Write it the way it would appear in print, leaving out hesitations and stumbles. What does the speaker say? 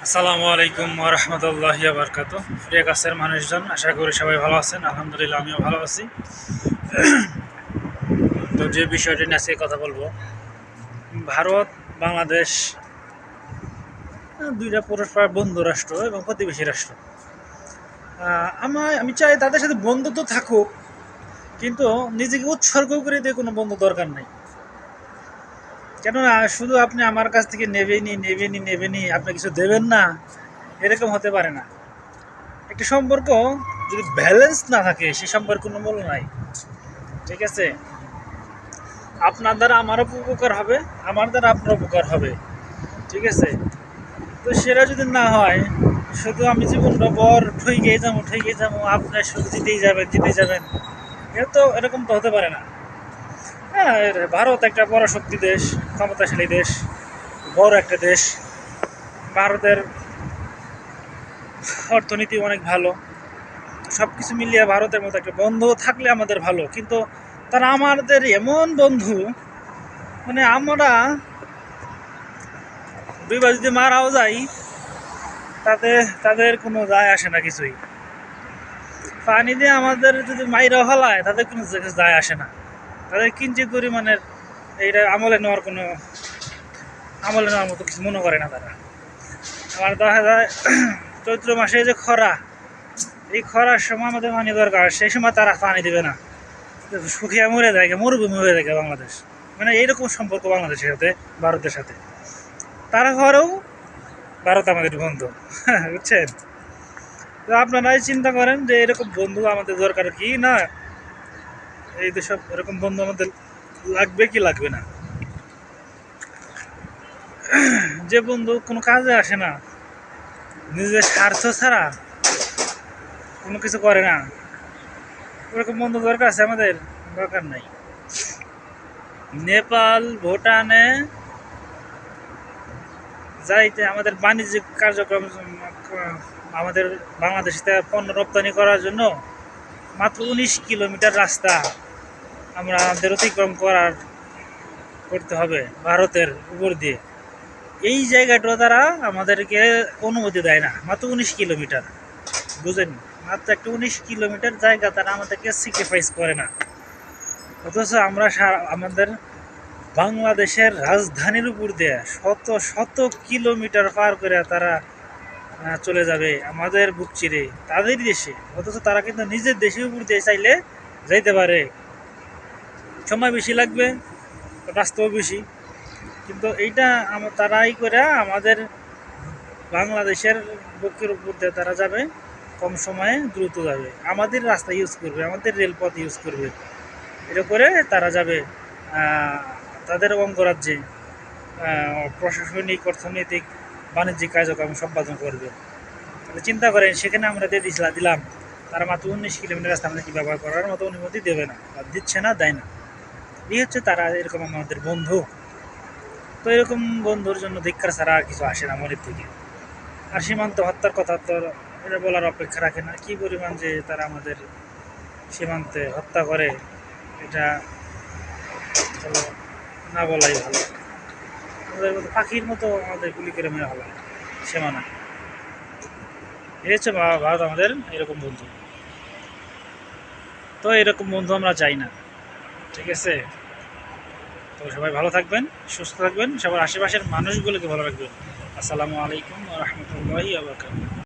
আসসালামু আলাইকুম ওয়া রাহমাতুল্লাহি ওয়া বারাকাতুহু। প্রিয় কাছের মানুষজন, আশা করি সবাই ভালো আছেন। আলহামদুলিল্লাহ আমিও ভালো আছি। তো যে বিষয়টি নিয়ে আজকে কথা বলবো, ভারত বাংলাদেশ দুইটা পরস্পর বন্ধু রাষ্ট্র এবং প্রতিবেশী রাষ্ট্র। আমি চাই তাদের সাথে বন্ধুত্ব থাকুক, কিন্তু নিজেকে উৎসর্গ করে দিয়ে কোনো বন্ধু দরকার নেই। কেননা শুধু আপনি আমার কাছ থেকে নেবেনি আপনি কিছু দেবেন না, এরকম হতে পারে না। একটি সম্পর্ক যদি ব্যালেন্স না থাকে, সে সম্পর্ক কোনো মূল্য নাই। ঠিক আছে, আপনার দ্বারা আমারও উপকার হবে, আমার দ্বারা আপনার উপকার হবে। ঠিক আছে, তো সেটা যদি না হয়, শুধু আমি জীবনটা বর ঠইকেই যাবো, আপনার শুধু জিতেই যাবেন, এটা তো এরকম তো হতে পারে না। হ্যাঁ, ভারত একটা বড় শক্তি দেশ, ক্ষমতাশালী দেশ, বড় একটা দেশ। ভারতের অর্থনীতি অনেক ভালো। সব কিছু মিলিয়ে ভারতের মতো একটা বন্ধু থাকলে আমাদের ভালো, কিন্তু তারা আমাদের এমন বন্ধু, মানে আমরা দুইবার যদি মারাও যাই, তাতে তাদের কোনো যায় আসে না কিছুই। পানি দিয়ে আমাদের যদি মাইরা ফেলায়, তাদের কোনো যায় আসে না। তাদের কিঞ্চিত পরিমাণের এইটা আমলে নেওয়ার মতো কিছু মনে করে না তারা। আমার দেখা যায় চৈত্র মাসে যে খরা, এই খরার সময় আমাদের পানি দরকার, সেই সময় তারা পানি দেবে না, শুকিয়ে মরে যায়, মরুভূমি হয়ে যায় বাংলাদেশ। মানে এইরকম সম্পর্ক বাংলাদেশের সাথে, ভারতের সাথে। তারা ঘরেও ভারত আমাদের বন্ধু, বুঝছেন? তো আপনারাই চিন্তা করেন যে এরকম বন্ধু আমাদের দরকার কি না, এই দেশে এরকম বন্ধু আমাদের লাগবে কি লাগবে না। যে বন্ধু কোনো কাজে আসে না, নিজের স্বার্থ ছাড়া কোনো কিছু করে না, ওরকম বন্ধু দরকার আছে আমাদের? দরকার নাই। নেপাল, ভুটানে যাইতে আমাদের বাণিজ্যিক কার্যক্রম, আমাদের বাংলাদেশ থেকে পণ্য রপ্তানি করার জন্য মাত্র 19 কিলোমিটার রাস্তা আমাদের অতিক্রম করতে হবে ভারতের উপর দিয়ে। এই জায়গাটা তারা আমাদেরকে অনুমতি দেয় না, মাত্র 19 কিলোমিটার। বুঝেন, মাত্র একটা 19 কিলোমিটার জায়গা তারা আমাদেরকে স্যাক্রিফাইস করে না। অথচ আমরা আমাদের বাংলাদেশের রাজধানীর উপর দিয়ে শত শত কিলোমিটার পার করে তারা চলে যাবে আমাদের বুক চিরে তাদের দেশে। অথচ তারা কিন্তু নিজের দেশের উপর দিয়ে চাইলে যাইতে পারে। সময় বেশি লাগবে, রাস্তাও বেশি, কিন্তু এইটা তারাই করে আমাদের বাংলাদেশের বুকের উপর দিয়ে তারা যাবে, কম সময়ে দ্রুত যাবে, আমাদের রাস্তা ইউজ করবে, আমাদের রেলপথ ইউজ করবে। এটা করে তারা যাবে তাদের অঙ্গরাজ্যে প্রশাসনিক, অর্থনৈতিক, বাণিজ্যিক কার্যক্রম সম্পাদন করবে। তাহলে চিন্তা করেন, সেখানে আমরা দিলাম, তারা মাত্র 19 কিলোমিটার রাস্তা আমাদের কি ব্যবহার করার মতো অনুমতি দেবে না, বা দিচ্ছে না, দেয় না। এই হচ্ছে তারা এরকম আমাদের বন্ধু। তো এরকম বন্ধুর জন্য ধিক্কার ছাড়া আর কিছু আসে না মনের থেকে। আর সীমান্ত হত্যার কথা তো এটা বলার অপেক্ষা রাখে না, কী পরিমাণ যে তারা আমাদের সীমান্তে হত্যা করে, এটা হলো না বলাই ভালো। আমাদের মতো পাখির মতো আমাদের গুলি করে মেরে ফেলা সীমানা। এই হচ্ছে ভারত আমাদের এরকম বন্ধু। তো এরকম বন্ধু আমরা চাই না। ঠিক আছে, তো সবাই ভালো থাকবেন, সুস্থ থাকবেন, সবার আশেপাশের মানুষগুলোকে ভালো রাখবেন। আসসালামু আলাইকুম ওয়া রাহমাতুল্লাহি ওয়া বারাকাতুহু।